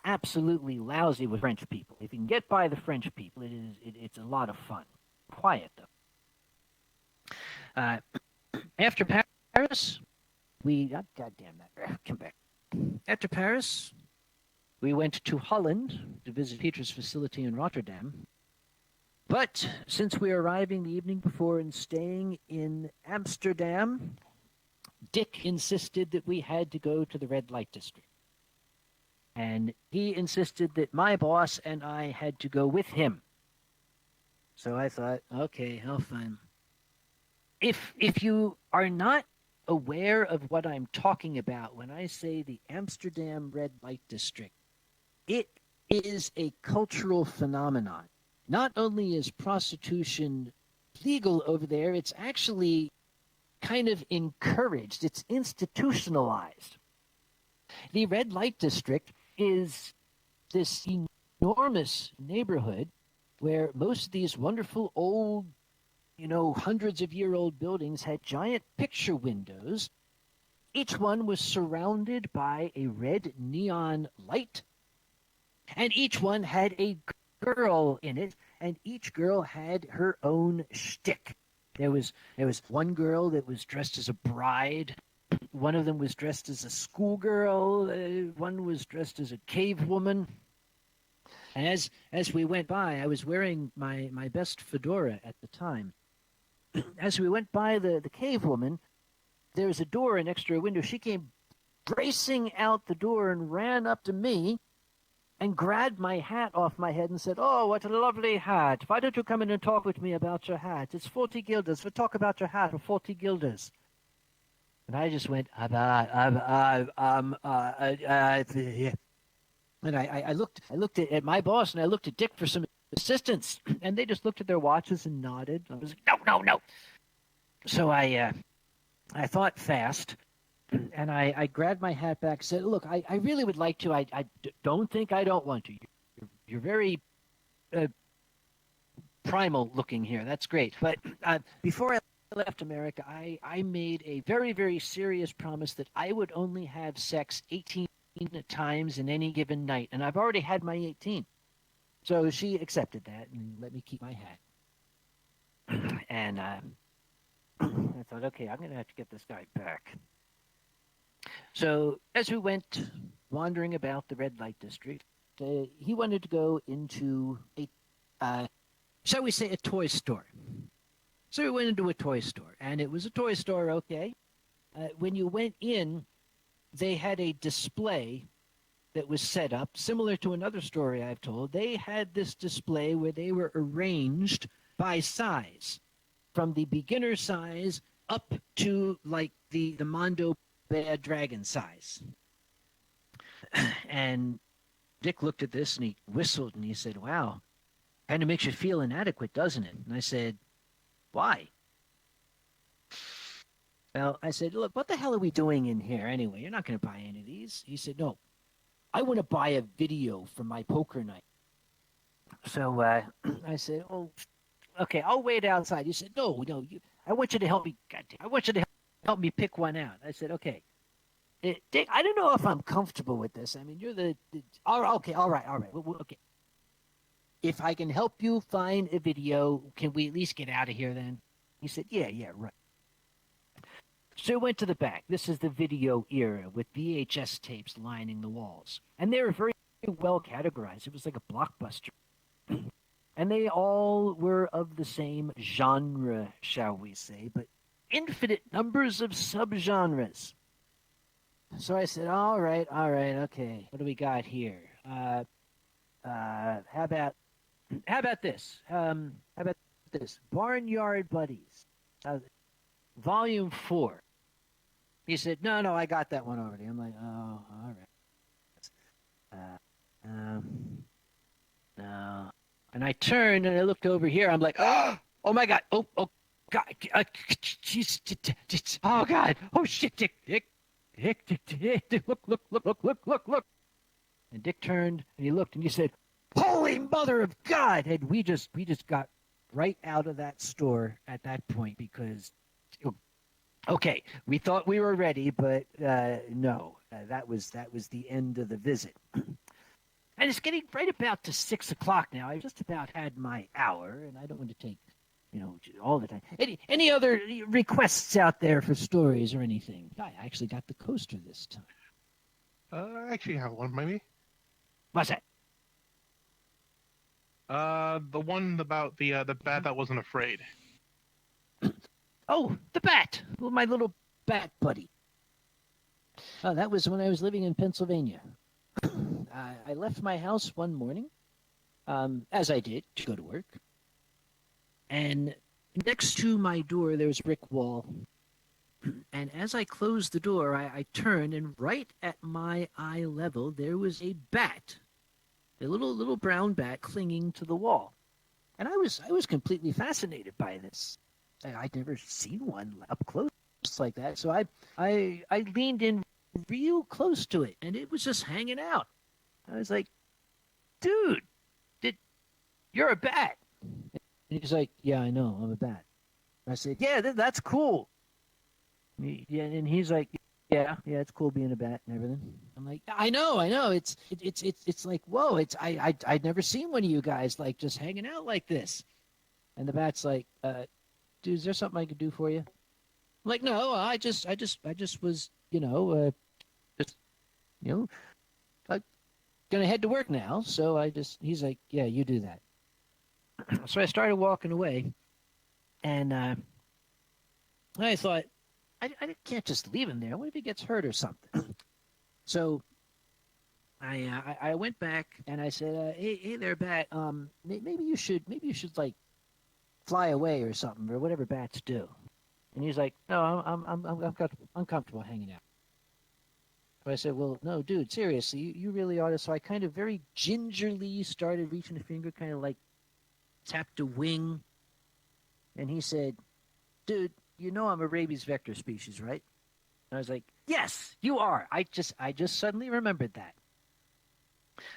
absolutely lousy with French people. If you can get by the French people, it's a lot of fun. Quiet, though. After Paris, God damn that, come back. After Paris, we went to Holland to visit Peter's facility in Rotterdam. But since we were arriving the evening before and staying in Amsterdam, Dick insisted that we had to go to the red light district. And he insisted that my boss and I had to go with him. So I thought, okay, how fun. If you are not aware of what I'm talking about when I say the Amsterdam red light district, it is a cultural phenomenon. Not only is prostitution legal over there. It's actually kind of encouraged. It's institutionalized. The red light district is this enormous neighborhood where most of these wonderful old, hundreds of year old buildings had giant picture windows. Each one was surrounded by a red neon light, and each one had a girl in it, and each girl had her own shtick. There was one girl that was dressed as a bride. One of them was dressed as a schoolgirl. One was dressed as a cave woman. And as we went by, I was wearing my best fedora at the time. As we went by the cave woman, there was a door next to her window. She came racing out the door and ran up to me and grabbed my hat off my head and said, "Oh, what a lovely hat. Why don't you come in and talk with me about your hat? It's 40 guilders. We'll talk about your hat for 40 guilders." And I just went, and I looked at my boss, and I looked at Dick for some assistance, and they just looked at their watches and nodded. I was like, no. So I thought fast, and I grabbed my hat back and said, "Look, I really would like to. I don't think I don't want to. You're very primal looking here. That's great. But before I left America, I made a very, very serious promise that I would only have sex 18 times in any given night, and I've already had my 18." So she accepted that and let me keep my hat. And I thought, okay, I'm going to have to get this guy back. So as we went wandering about the red light district, he wanted to go into a, shall we say, a toy store. So we went into a toy store, and it was a toy store, okay. When you went in, they had a display that was set up, similar to another story I've told. They had this display where they were arranged by size, from the beginner size up to like the Mondo Bad Dragon size. And Dick looked at this and he whistled and he said, "Wow, kind of makes you feel inadequate, doesn't it?" And I said, "Why?" Well, I said, "Look, what the hell are we doing in here anyway? You're not going to buy any of these." He said, "No, I want to buy a video for my poker night." So I said, "Oh, okay, I'll wait outside." He said, "No, I want you to help me. Goddamn, I want you to help me pick one out." I said, "Okay, Dick, I don't know if I'm comfortable with this. I mean, you're all right. Okay. If I can help you find a video, can we at least get out of here then?" He said, yeah, right. So we went to the back. This is the video era with VHS tapes lining the walls. And they were very well categorized. It was like a blockbuster. And they all were of the same genre, shall we say, but infinite numbers of subgenres. So I said, all right, okay. What do we got here? How about this? Barnyard Buddies, Volume 4. He said, no, I got that one already. I'm like, oh, all right. No. And I turned and I looked over here. I'm like, oh my God. Oh, God. Jeez. Oh, God. Oh, shit, Dick. Look. And Dick turned and he looked and he said, "Holy Mother of God!" And we just got right out of that store at that point because, okay, we thought we were ready, but no, that was the end of the visit. And it's getting right about to 6 o'clock now. I just about had my hour, and I don't want to take, all the time. Any other requests out there for stories or anything? I actually got the coaster this time. I actually have one, maybe. What's that? The one about the bat that wasn't afraid. Oh, the bat! Well, my little bat buddy. Oh, that was when I was living in Pennsylvania. I left my house one morning, as I did, to go to work. And next to my door, there was a brick wall. And as I closed the door, I turned, and right at my eye level, there was a bat. A little brown bat clinging to the wall. And I was completely fascinated by this. I'd never seen one up close like that. So I leaned in real close to it, and it was just hanging out. I was like, dude, you're a bat. And he's like, yeah, I know, I'm a bat. I said, yeah, that's cool. Yeah, and he's like, yeah, it's cool being a bat and everything. I'm like, I know. It's like, whoa, I'd never seen one of you guys like just hanging out like this. And the bat's like, dude, is there something I could do for you? I'm like, no, I just was, just, gonna head to work now. So he's like, yeah, you do that. So I started walking away, and I thought, I can't just leave him there. What if he gets hurt or something? So I went back and I said, hey there, bat. Maybe you should like fly away or something, or whatever bats do. And he's like, no, I'm comfortable hanging out. So I said, well, no, dude, seriously, you really ought to. So I kind of very gingerly started reaching a finger, kind of like tapped a wing. And he said, dude, you know I'm a rabies vector species, right? And I was like, yes, you are. I just suddenly remembered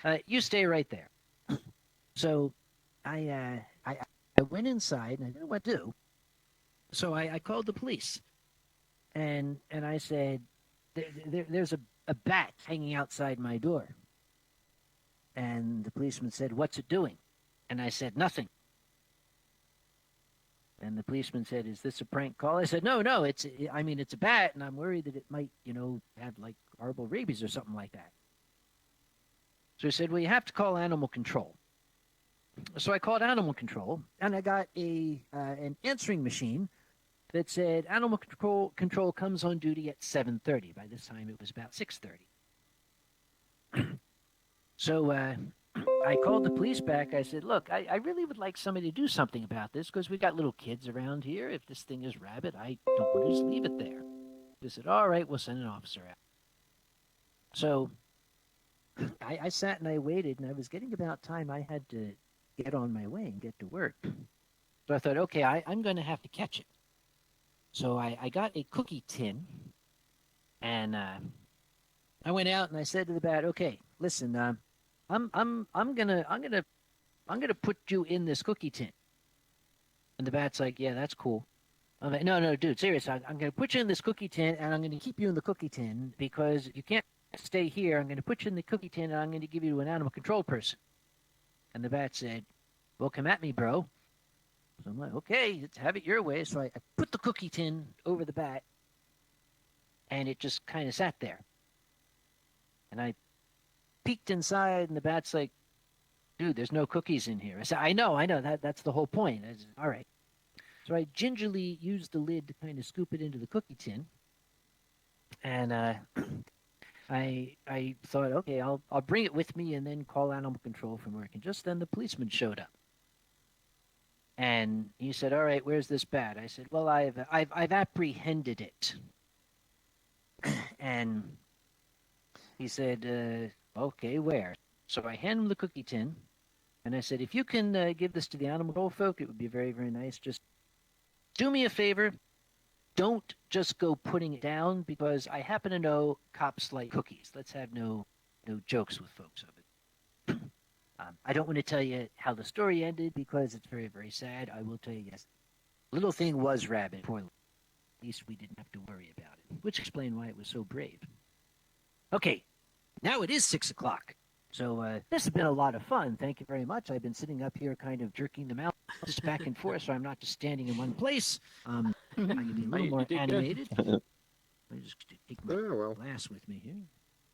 that. You stay right there. So I went inside and I didn't know what to do. So I called the police, and I said, there's a bat hanging outside my door. And the policeman said, what's it doing? And I said, nothing. And the policeman said, is this a prank call? I said, no, it's a bat, and I'm worried that it might, have like horrible rabies or something like that. So he said, well, you have to call animal control. So I called animal control, and I got an answering machine that said animal control comes on duty at 7:30. By this time, it was about 6:30. So I called the police back. I said, look, I really would like somebody to do something about this because we got little kids around here. If this thing is rabid, I don't want to just leave it there. They said, all right, we'll send an officer out. So I sat and I waited, and I was getting about time I had to get on my way and get to work. So I thought, okay, I'm going to have to catch it. So I got a cookie tin, and I went out and I said to the bat, okay, listen, I'm gonna put you in this cookie tin. And the bat's like, yeah, that's cool. I'm like, no, dude, seriously, I'm gonna put you in this cookie tin, and I'm gonna keep you in the cookie tin because you can't stay here. I'm gonna put you in the cookie tin, and I'm gonna give you to an animal control person. And the bat said, well, come at me, bro. So I'm like, okay, let's have it your way. So I put the cookie tin over the bat, and it just kind of sat there. And I peeked inside, and the bat's like, dude, there's no cookies in here. I said, I know, that's the whole point. I said, all right. So I gingerly used the lid to kind of scoop it into the cookie tin. And I thought, okay, I'll bring it with me and then call animal control from work. And just then the policeman showed up. And he said, all right, where's this bat? I said, well, I've apprehended it. And he said, okay, where? So I handed him the cookie tin, and I said, if you can give this to the animal control folk, it would be very, very nice. Just do me a favor. Don't just go putting it down, because I happen to know cops like cookies. Let's have no jokes with folks of it. I don't want to tell you how the story ended, because it's very, very sad. I will tell you, yes, little thing was rabid. Poor, at least we didn't have to worry about it, which explained why it was so brave. Okay, now it is 6 o'clock. So this has been a lot of fun. Thank you very much. I've been sitting up here kind of jerking them out just back and forth, so I'm not just standing in one place. I can be a little more animated. Let me just take my glass with me here.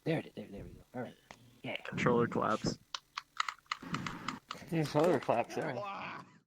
There we go. All right. Yeah. Controller claps. Controller claps. All right.